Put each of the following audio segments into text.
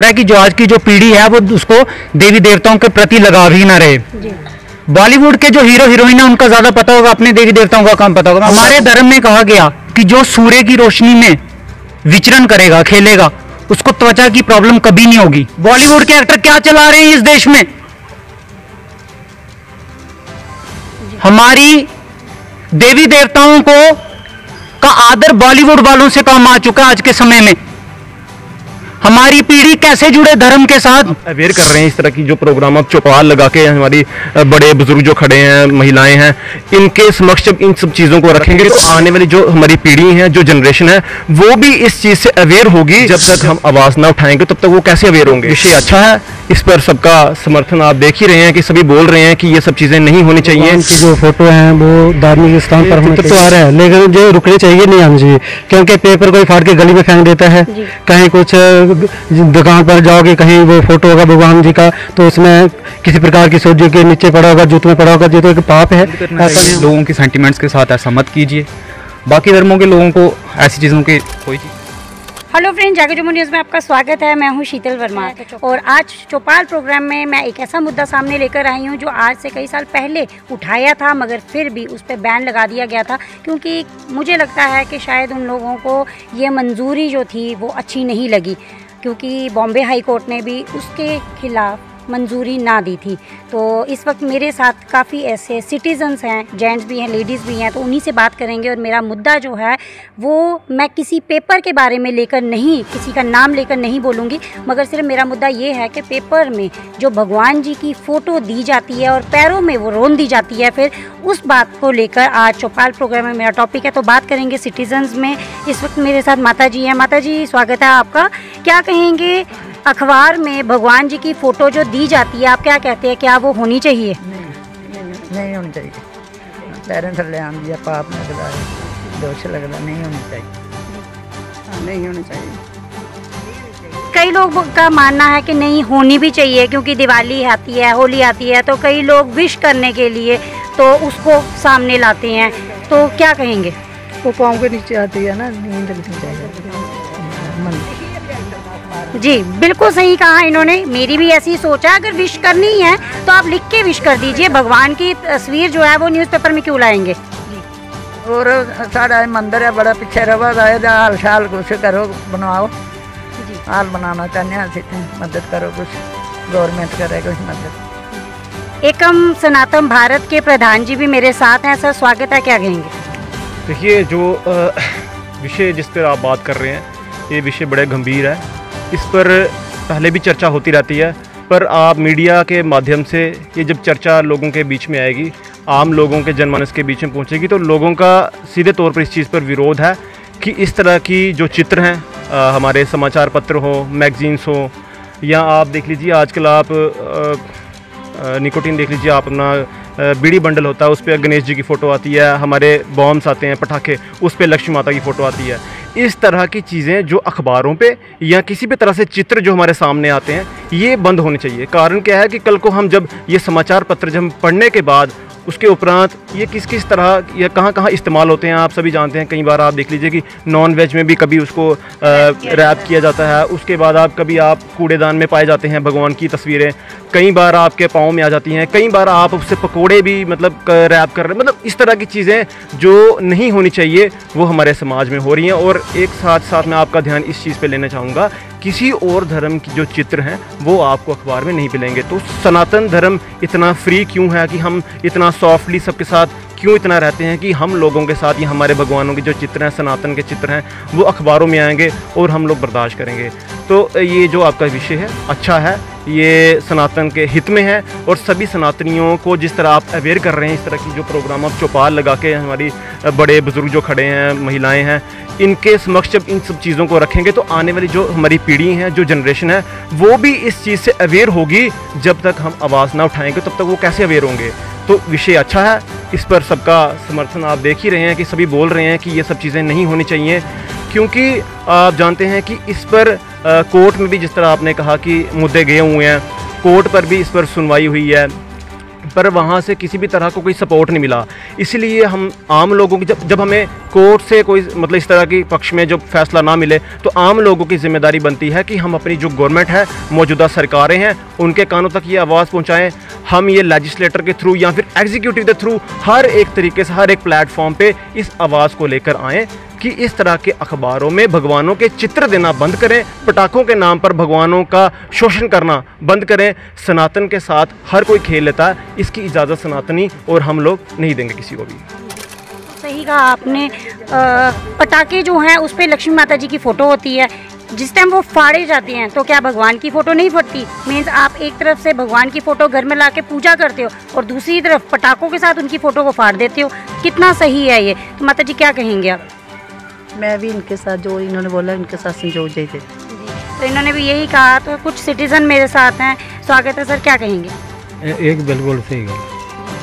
है कि जो आज की जो पीढ़ी है वो उसको देवी देवताओं के प्रति लगाव ही ना रहे। बॉलीवुड के जो हीरो हीरोइन है उनका ज्यादा पता होगा, अपने देवी देवताओं का कम पता होगा। हमारे धर्म में कहा गया कि जो सूर्य की रोशनी में विचरण करेगा, खेलेगा, उसको त्वचा की प्रॉब्लम कभी नहीं होगी। बॉलीवुड के एक्टर क्या चला रहे हैं इस देश में? हमारी देवी देवताओं को का आदर बॉलीवुड वालों से कम आ चुका है आज के समय में। हमारी पीढ़ी कैसे जुड़े धर्म के साथ, अवेयर कर रहे हैं। इस तरह की जो प्रोग्राम आप चौपाल लगा के हमारी बड़े बुजुर्ग जो खड़े हैं, महिलाएं हैं, इनके समक्ष जब इन सब चीज़ों को रखेंगे तो आने वाली जो हमारी पीढ़ी है, जो जनरेशन है, वो भी इस चीज़ से अवेयर होगी। जब तक हम आवाज़ ना उठाएंगे तब तक वो कैसे अवेयर होंगे। विषय अच्छा है, इस पर सबका समर्थन आप देख ही रहे हैं कि सभी बोल रहे हैं कि ये सब चीज़ें नहीं होनी चाहिए। इनकी जो फोटो हैं वो धार्मिक स्थान पर होने तो आ रहा है, लेकिन जो रुकनी चाहिए नहीं आनी चाहिए, क्योंकि पेपर कोई फाड़ के गली में फेंक देता है। कहीं कुछ दुकान पर जाओगे, कहीं वो फोटो होगा भगवान जी का, तो उसमें किसी प्रकार की सोचो के नीचे पड़ा होगा, जूते में पड़ा होगा, जो तो एक पाप है। ऐसा लोगों के सेंटिमेंट्स के साथ ऐसा मत कीजिए। बाकी धर्मों के लोगों को ऐसी चीज़ों की कोई चीज़। हेलो फ्रेंड, जागो जम्मू न्यूज़ में आपका स्वागत है। मैं हूं शीतल वर्मा और आज चौपाल प्रोग्राम में मैं एक ऐसा मुद्दा सामने लेकर आई हूं जो आज से कई साल पहले उठाया था, मगर फिर भी उस पर बैन लगा दिया गया था, क्योंकि मुझे लगता है कि शायद उन लोगों को ये मंजूरी जो थी वो अच्छी नहीं लगी, क्योंकि बॉम्बे हाई कोर्ट ने भी उसके खिलाफ मंजूरी ना दी थी। तो इस वक्त मेरे साथ काफ़ी ऐसे सिटीजन्स हैं, जेंट्स भी हैं, लेडीज़ भी हैं, तो उन्हीं से बात करेंगे। और मेरा मुद्दा जो है वो मैं किसी पेपर के बारे में लेकर नहीं, किसी का नाम लेकर नहीं बोलूँगी, मगर सिर्फ मेरा मुद्दा ये है कि पेपर में जो भगवान जी की फ़ोटो दी जाती है और पैरों में वो रोन दी जाती है, फिर उस बात को लेकर आज चौपाल प्रोग्राम में मेरा टॉपिक है। तो बात करेंगे सिटीजन्स में। इस वक्त मेरे साथ माता जी हैं। माता जी, स्वागत है आपका। क्या कहेंगे, अखबार में भगवान जी की फ़ोटो जो दी जाती है, आप क्या कहते हैं, क्या वो होनी चाहिए? नहीं होनी चाहिए। पैरों थले आम दिया पाप में लगता है, दोष लगता, नहीं होनी चाहिए। नहीं होनी चाहिए। कई लोगों का मानना है कि नहीं होनी भी चाहिए, क्योंकि दिवाली आती है, होली आती है, तो कई लोग विश करने के लिए तो उसको सामने लाते हैं। तो क्या कहेंगे? वो पाँव के नीचे आती है ना, नहीं लगनी चाहिए। जी, बिल्कुल सही कहा इन्होंने। मेरी भी ऐसी सोच है, अगर विश करनी है तो आप लिख के विश कर दीजिए। भगवान की तस्वीर जो है वो न्यूज़पेपर में क्यों लाएंगे? और साड़ा मंदिर है बड़ा पीछे रवा है, हाल शाल कुछ करो, बनवाओ। हाल बनाना चाहते हैं, मदद करो, कुछ गवर्नमेंट करे कुछ मदद। एकम सनातन भारत के प्रधान जी भी मेरे साथ हैं। सर, स्वागत है। क्या कहेंगे? देखिए, जो विषय जिस पर आप बात कर रहे हैं, ये विषय बड़े गंभीर है। इस पर पहले भी चर्चा होती रहती है, पर आप मीडिया के माध्यम से ये जब चर्चा लोगों के बीच में आएगी, आम लोगों के जनमानस के बीच में पहुंचेगी, तो लोगों का सीधे तौर पर इस चीज़ पर विरोध है कि इस तरह की जो चित्र हैं, हमारे समाचार पत्र हो, मैगजीन्स हो, या आप देख लीजिए आजकल आप निकोटीन देख लीजिए, आप अपना बीड़ी बंडल होता है, उस पर गणेश जी की फ़ोटो आती है, हमारे बॉम्ब्स आते हैं, पटाखे, उस पर लक्ष्मी माता की फ़ोटो आती है। इस तरह की चीज़ें जो अखबारों पे या किसी भी तरह से चित्र जो हमारे सामने आते हैं, ये बंद होने चाहिए। कारण क्या है कि कल को हम जब ये समाचार पत्र जब पढ़ने के बाद उसके उपरांत ये किस किस तरह या कहाँ कहाँ इस्तेमाल होते हैं, आप सभी जानते हैं। कई बार आप देख लीजिए कि नॉन वेज में भी कभी उसको रैप किया जाता है, उसके बाद आप कूड़ेदान में पाए जाते हैं भगवान की तस्वीरें, कई बार आपके पाँव में आ जाती हैं, कई बार आप उससे पकोड़े भी मतलब रैप कर रहे हैं। मतलब इस तरह की चीज़ें जो नहीं होनी चाहिए वो हमारे समाज में हो रही हैं। और एक साथ मैं आपका ध्यान इस चीज़ पे लेना चाहूँगा, किसी और धर्म की जो चित्र हैं वो आपको अखबार में नहीं मिलेंगे। तो सनातन धर्म इतना फ्री क्यों है कि हम इतना सॉफ्टली सबके साथ क्यों इतना रहते हैं कि हम लोगों के साथ या हमारे भगवानों के जो चित्र हैं, सनातन के चित्र हैं, वो अखबारों में आएंगे और हम लोग बर्दाश्त करेंगे। तो ये जो आपका विषय है अच्छा है, ये सनातन के हित में है। और सभी सनातनियों को जिस तरह आप अवेयर कर रहे हैं, इस तरह की जो प्रोग्राम आप चौपाल लगा के हमारी बड़े बुजुर्ग जो खड़े हैं, महिलाएं हैं, इनके समक्ष जब इन सब चीज़ों को रखेंगे तो आने वाली जो हमारी पीढ़ी है, जो जनरेशन है, वो भी इस चीज़ से अवेयर होगी। जब तक हम आवाज़ ना उठाएंगे तब तक वो कैसे अवेयर होंगे। तो विषय अच्छा है, इस पर सबका समर्थन आप देख ही रहे हैं कि सभी बोल रहे हैं कि ये सब चीज़ें नहीं होनी चाहिए, क्योंकि आप जानते हैं कि इस पर कोर्ट में भी जिस तरह आपने कहा कि मुद्दे गए हुए हैं, कोर्ट पर भी इस पर सुनवाई हुई है, पर वहाँ से किसी भी तरह को कोई सपोर्ट नहीं मिला। इसलिए हम आम लोगों की जब हमें कोर्ट से कोई मतलब इस तरह की पक्ष में जो फैसला ना मिले, तो आम लोगों की जिम्मेदारी बनती है कि हम अपनी जो गवर्नमेंट है, मौजूदा सरकारें हैं, उनके कानों तक ये आवाज़ पहुँचाएँ। हम ये लेजिस्लेटर के थ्रू या फिर एग्जीक्यूटिव के थ्रू हर एक तरीके से हर एक प्लेटफॉर्म पे इस आवाज़ को लेकर आएँ कि इस तरह के अखबारों में भगवानों के चित्र देना बंद करें, पटाखों के नाम पर भगवानों का शोषण करना बंद करें। सनातन के साथ हर कोई खेल लेता है, इसकी इजाज़त सनातनी और हम लोग नहीं देंगे किसी को भी। सही कहा आपने। पटाखे जो हैं उस पर लक्ष्मी माता जी की फ़ोटो होती है, जिस टाइम वो फाड़े जाते हैं तो क्या भगवान की फ़ोटो नहीं फटती? मीन्स आप एक तरफ से भगवान की फ़ोटो घर में ला के पूजा करते हो और दूसरी तरफ पटाखों के साथ उनकी फ़ोटो को फाड़ देते हो। कितना सही है ये? तो माता जी क्या कहेंगे आप? मैं भी इनके साथ जो इन्होंने बोला इनके साथ संजोग थे। तो इन्होंने भी यही कहा। तो कुछ सिटीज़न मेरे साथ हैं, स्वागत है सर, क्या कहेंगे? एक बिल्कुल सही गल,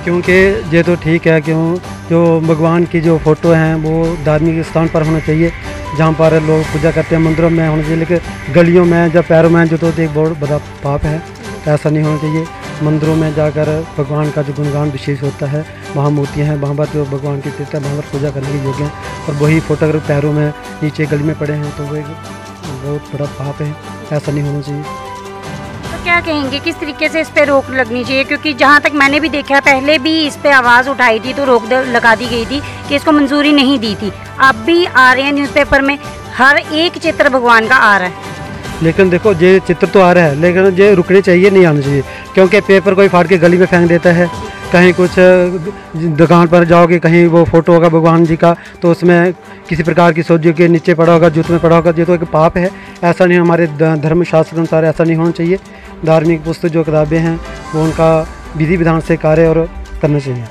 क्योंकि ये तो ठीक है, क्यों जो भगवान की जो फ़ोटो हैं वो धार्मिक स्थान पर होना चाहिए, जहाँ पर लोग पूजा करते हैं, मंदिरों में होना चाहिए। लेकिन गलियों में या पैरों में जो तो एक बहुत बड़ा पाप है, ऐसा नहीं होना चाहिए। मंदिरों में जाकर भगवान का जो गुणगान विशेष होता है, वहाँ मूर्तियाँ हैं, वहाँ पर जो भगवान की तीर्थ है, वहाँ पर पूजा करने के योग्य हैं। और वही फ़ोटो अगर पैरों में नीचे गली में पड़े हैं तो वो एक बहुत बड़ा पाप है, ऐसा नहीं होना चाहिए। तो क्या कहेंगे, किस तरीके से इस पे रोक लगनी चाहिए? क्योंकि जहाँ तक मैंने भी देखा है, पहले भी इस पे आवाज़ उठाई थी तो रोक लगा दी गई थी कि इसको मंजूरी नहीं दी थी। अब भी आ रहे हैं न्यूज़पेपर में, हर एक चित्र भगवान का आ रहा है। लेकिन देखो ये चित्र तो आ रहा है, लेकिन ये रुकने चाहिए, नहीं आना चाहिए। क्योंकि पेपर कोई फाड़ के गली में फेंक देता है, कहीं कुछ दुकान पर जाओगे, कहीं वो फ़ोटो होगा भगवान जी का, तो उसमें किसी प्रकार की सब्जी के नीचे पड़ा होगा, जूत में पड़ा होगा, ये तो एक पाप है। ऐसा नहीं, हमारे धर्म शास्त्र अनुसार ऐसा नहीं होना चाहिए। धार्मिक पुस्तक जो किताबें हैं वो उनका विधि विधान से कार्य और करना चाहिए।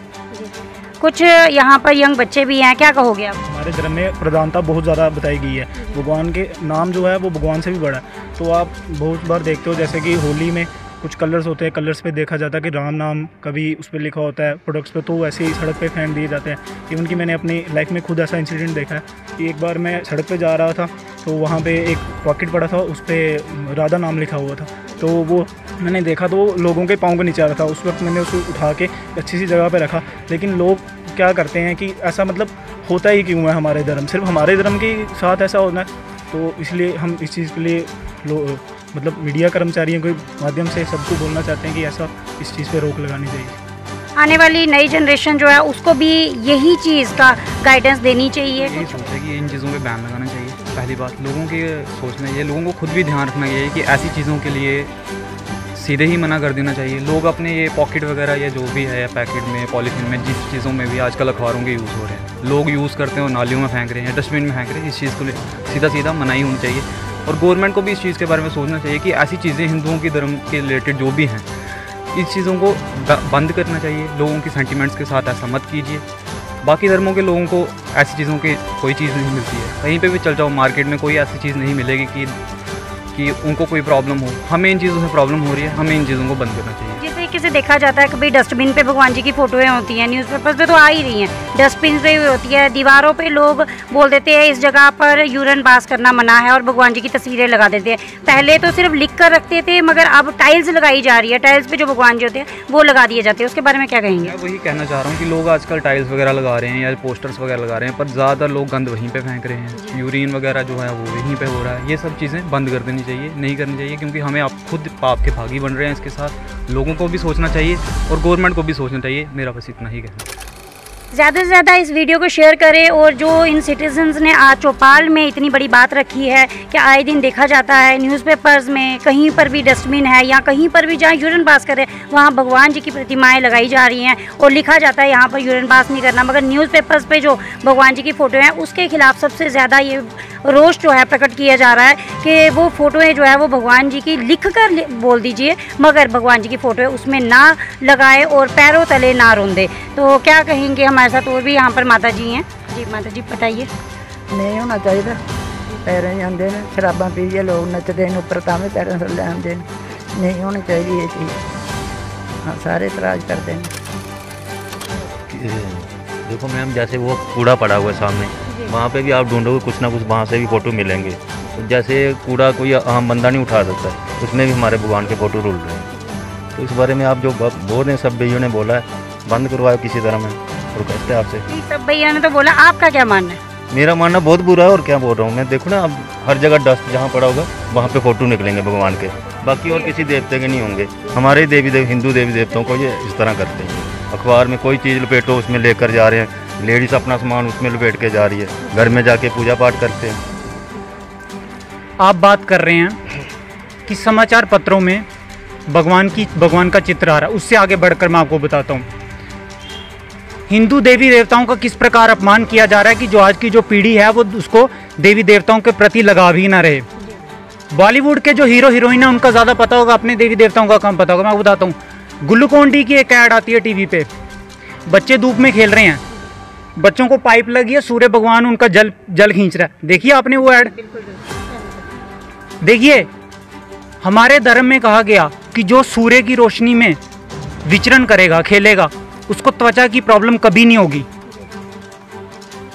कुछ यहाँ पर यंग बच्चे भी हैं, क्या कहोगे आप? हमारे धर्म में प्रधानता बहुत ज़्यादा बताई गई है। भगवान के नाम जो है वो भगवान से भी बड़ा है। तो आप बहुत बार देखते हो, जैसे कि होली में कुछ कलर्स होते हैं, कलर्स पे देखा जाता है कि राम नाम कभी उस पर लिखा होता है प्रोडक्ट्स पे, तो वैसे ही सड़क पे फेंक दिए जाते हैं। इवन कि मैंने अपनी लाइफ में खुद ऐसा इंसिडेंट देखा है कि एक बार मैं सड़क पे जा रहा था तो वहाँ पे एक पॉकेट पड़ा था, उस पर राधा नाम लिखा हुआ था। तो वो मैंने देखा तो लोगों के पाँव के नीचे आ रहा था। उस वक्त मैंने उसको उठा के अच्छी सी जगह पर रखा। लेकिन लोग क्या करते हैं कि ऐसा मतलब होता ही क्यों है? हमारे धर्म, सिर्फ हमारे धर्म के साथ ऐसा होना है। तो इसलिए हम इस चीज़ के लिए मतलब मीडिया कर्मचारियों के माध्यम से सबको बोलना चाहते हैं कि ऐसा इस चीज़ पे रोक लगानी चाहिए। आने वाली नई जनरेशन जो है उसको भी यही चीज़ का गाइडेंस देनी चाहिए। यही सोचते हैं कि इन चीज़ों पे बैन लगाना चाहिए। पहली बात लोगों के सोचना ये, लोगों को खुद भी ध्यान रखना चाहिए कि ऐसी चीज़ों के लिए सीधे ही मना कर देना चाहिए। लोग अपने ये पॉकेट वगैरह या जो भी है, या पैकेट में, पॉलीथीन में, जिस चीज़ों में भी आजकल अखबारों के यूज़ हो रहे हैं, लोग यूज़ करते हैं और नालियों में फेंक रहे हैं, डस्टबिन में फेंक रहे हैं। इस चीज़ को सीधा मनाही होनी चाहिए। और गवर्नमेंट को भी इस चीज़ के बारे में सोचना चाहिए कि ऐसी चीज़ें हिंदुओं के धर्म के रिलेटेड जो भी हैं, इस चीज़ों को बंद करना चाहिए। लोगों की सेंटिमेंट्स के साथ ऐसा मत कीजिए। बाकी धर्मों के लोगों को ऐसी चीज़ों की कोई चीज़ नहीं मिलती है। कहीं पे भी चल जाओ मार्केट में, कोई ऐसी चीज़ नहीं मिलेगी कि उनको कोई प्रॉब्लम हो। हमें इन चीज़ों से प्रॉब्लम हो रही है, हमें इन चीज़ों को बंद करना चाहिए। जिस तरीके से देखा जाता है कभी डस्टबिन पे भगवान जी की फ़ोटोएं होती हैं, न्यूज़पेपर्स पे तो आ ही रही हैं, डस्टबिन पे भी होती है, दीवारों पे लोग बोल देते हैं इस जगह पर यूरिन पास करना मना है और भगवान जी की तस्वीरें लगा देते हैं। पहले तो सिर्फ लिख कर रखते थे, मगर अब टाइल्स लगाई जा रही है, टाइल्स पे जो भगवान जी होते हैं वो लगा दिए जाते हैं। उसके बारे में क्या कहेंगे? मैं वही कहना चाह रहा हूँ कि लोग आजकल टाइल्स वगैरह लगा रहे हैं या पोस्टर्स वगैरह लगा रहे हैं, पर ज़्यादातर लोग गंद वहीं पे फेंक रहे हैं। यूरिन वगैरह जो है वो वहीं पे हो रहा है। ये सब चीज़ें बंद कर देनी चाहिए, नहीं करनी चाहिए, क्योंकि हमें आप खुद पाप के भागी बन रहे हैं इसके साथ। लोगों को भी सोचना चाहिए और गवर्नमेंट को भी सोचना चाहिए। मेरा बस इतना ही कहना है। ज़्यादा से ज़्यादा इस वीडियो को शेयर करें। और जो इन सिटीजन्स ने आज चौपाल में इतनी बड़ी बात रखी है कि आए दिन देखा जाता है न्यूज़पेपर्स में कहीं पर भी डस्टबिन है या कहीं पर भी जहाँ यूरिन पास करें वहाँ भगवान जी की प्रतिमाएं लगाई जा रही हैं और लिखा जाता है यहाँ पर यूरिन पास नहीं करना, मगर न्यूज़पेपर्स पे जो भगवान जी की फ़ोटो हैं उसके खिलाफ सबसे ज़्यादा ये रोष जो है प्रकट किया जा रहा है कि वो फ़ोटोएँ जो है वो भगवान जी की लिख कर बोल दीजिए, मगर भगवान जी की फ़ोटो उसमें ना लगाए और पैरों तले ना रोंदे। तो क्या कहेंगे? हमारे साथ और भी यहाँ पर माता जी हैं। जी माता जी बताइए। नहीं होना चाहिए। पैरें जाते हैं शराबा पीजिए, लोग नचते हैं उपर तामें पैरों से ले आते हैं। नहीं होनी चाहिए ये चीज़। हाँ, सारे इतराज़ करते हैं। देखो मैम, जैसे वो कूड़ा पड़ा हुआ है सामने, वहाँ पे भी आप ढूंढोगे कुछ ना कुछ वहाँ से भी फ़ोटो मिलेंगे। तो जैसे कूड़ा कोई आम बंदा नहीं उठा सकता, उसमें भी हमारे भगवान के फ़ोटो रुल रहे हैं। तो इस बारे में आप जो बोल रहे हैं, सब भैया ने बोला है बंद करवाओ किसी तरह में, और कहते हैं आपसे। सब भैया ने तो बोला, आपका क्या मानना है? मेरा मानना बहुत बुरा है, और क्या बोल रहा हूँ मैं, देखो ना अब हर जगह डस्ट जहाँ पड़ा होगा वहाँ पे फ़ोटो निकलेंगे भगवान के, बाकी और किसी देवते के नहीं होंगे। हमारे हिंदू देवी देवताओं को ये इस तरह करते हैं। अखबार में कोई चीज़ लपेटो उसमें लेकर जा रहे हैं, लेडीज़ अपना सामान उसमें लपेट के जा रही है, घर में जाके पूजा पाठ करते हैं। आप बात कर रहे हैं कि समाचार पत्रों में भगवान का चित्र आ रहा है। उससे आगे बढ़कर मैं आपको बताता हूँ हिंदू देवी देवताओं का किस प्रकार अपमान किया जा रहा है कि जो आज की जो पीढ़ी है वो उसको देवी देवताओं के प्रति लगाव ही ना रहे। बॉलीवुड के जो हीरो हीरोइन है उनका ज़्यादा पता होगा, अपने देवी देवताओं का कम पता होगा। मैं आपको बताता हूँ, ग्लूकोन-डी की एक ऐड आती है टीवी पे, बच्चे धूप में खेल रहे हैं, बच्चों को पाइप लगी है, सूर्य भगवान उनका जल खींच रहा है। देखिए आपने वो ऐड, देखिए हमारे धर्म में कहा गया कि जो सूर्य की रोशनी में विचरण करेगा, खेलेगा, उसको त्वचा की प्रॉब्लम कभी नहीं होगी।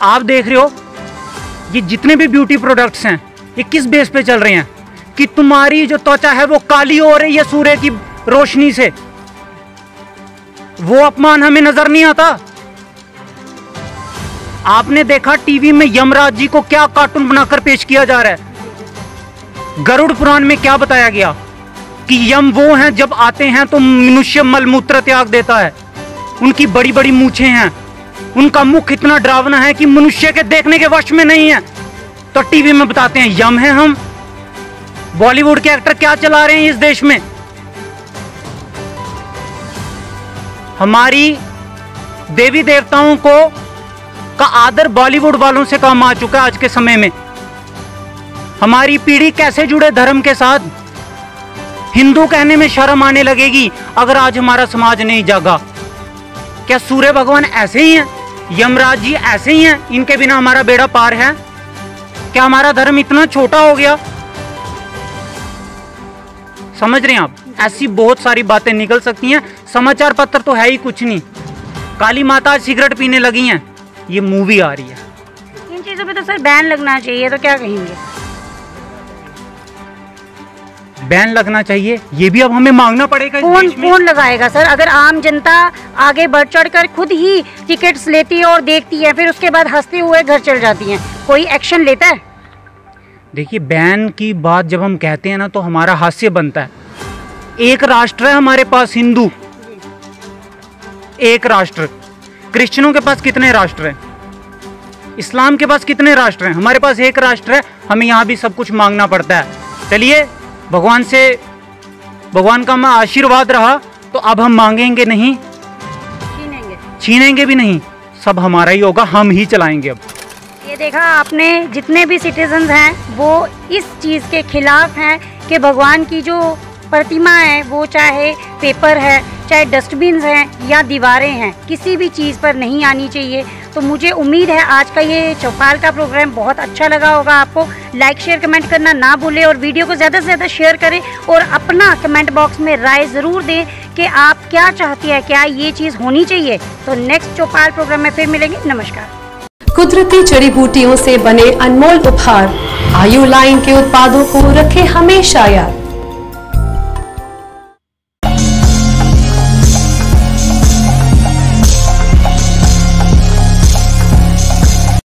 आप देख रहे हो ये जितने भी ब्यूटी प्रोडक्ट्स हैं ये किस बेस पे चल रहे हैं कि तुम्हारी जो त्वचा है वो काली हो रही है सूर्य की रोशनी से। वो अपमान हमें नजर नहीं आता। आपने देखा टीवी में यमराज जी को क्या कार्टून बनाकर पेश किया जा रहा है। गरुड़ पुराण में क्या बताया गया कि यम वो हैं जब आते हैं तो मनुष्य मलमूत्र त्याग देता है, उनकी बड़ी बड़ी मूछें हैं, उनका मुख इतना डरावना है कि मनुष्य के देखने के वश में नहीं है। तो टीवी में बताते हैं यम है हम। बॉलीवुड के एक्टर क्या चला रहे हैं इस देश में। हमारी देवी देवताओं का आदर बॉलीवुड वालों से कम आ चुका है आज के समय में। हमारी पीढ़ी कैसे जुड़े धर्म के साथ, हिंदू कहने में शर्म आने लगेगी अगर आज हमारा समाज नहीं जागा। क्या सूर्य भगवान ऐसे ही हैं, यमराज जी ऐसे ही हैं, इनके बिना हमारा बेड़ा पार है? क्या हमारा धर्म इतना छोटा हो गया? समझ रहे हैं आप? ऐसी बहुत सारी बातें निकल सकती हैं। समाचार पत्र तो है ही कुछ नहीं। काली माता सिगरेट पीने लगी हैं, ये मूवी आ रही है। इन चीजों पे तो सर बैन लगना चाहिए, तो क्या कहेंगे? बैन लगना चाहिए, ये भी अब हमें मांगना पड़ेगा। कौन लगाएगा सर? अगर आम जनता आगे बढ़ चढ़कर खुद ही टिकट्स लेती है और देखती है, फिर उसके बाद हंसते हुए घर चल जाती हैं, कोई एक्शन लेता है? देखिए बैन की बात जब हम कहते हैं ना तो हमारा हास्य बनता है। एक राष्ट्र है हमारे पास हिंदू, एक राष्ट्र। क्रिश्चियनों के पास कितने राष्ट्र हैं? इस्लाम के पास कितने राष्ट्र हैं? हमारे पास एक राष्ट्र है। हमें यहाँ भी सब कुछ मांगना पड़ता है। चलिए भगवान का हमें आशीर्वाद रहा तो अब हम मांगेंगे नहीं, छीनेंगे भी नहीं, सब हमारा ही होगा, हम ही चलाएंगे। अब ये देखा आपने, जितने भी सिटीजन्स हैं वो इस चीज़ के खिलाफ हैं कि भगवान की जो प्रतिमा है वो चाहे पेपर है, चाहे डस्टबिन हैं या दीवारें हैं, किसी भी चीज़ पर नहीं आनी चाहिए। तो मुझे उम्मीद है आज का ये चौपाल का प्रोग्राम बहुत अच्छा लगा होगा आपको। लाइक शेयर कमेंट करना ना भूलें और वीडियो को ज़्यादा से ज़्यादा शेयर करें और अपना कमेंट बॉक्स में राय ज़रूर दें कि आप क्या चाहती हैं, क्या ये चीज़ होनी चाहिए। तो नेक्स्ट चौपाल प्रोग्राम में फिर मिलेंगे। नमस्कार। कुदरती जड़ी बूटियों से बने अनमोल उपहार आयु लाइन के उत्पादों को रखे हमेशा याद।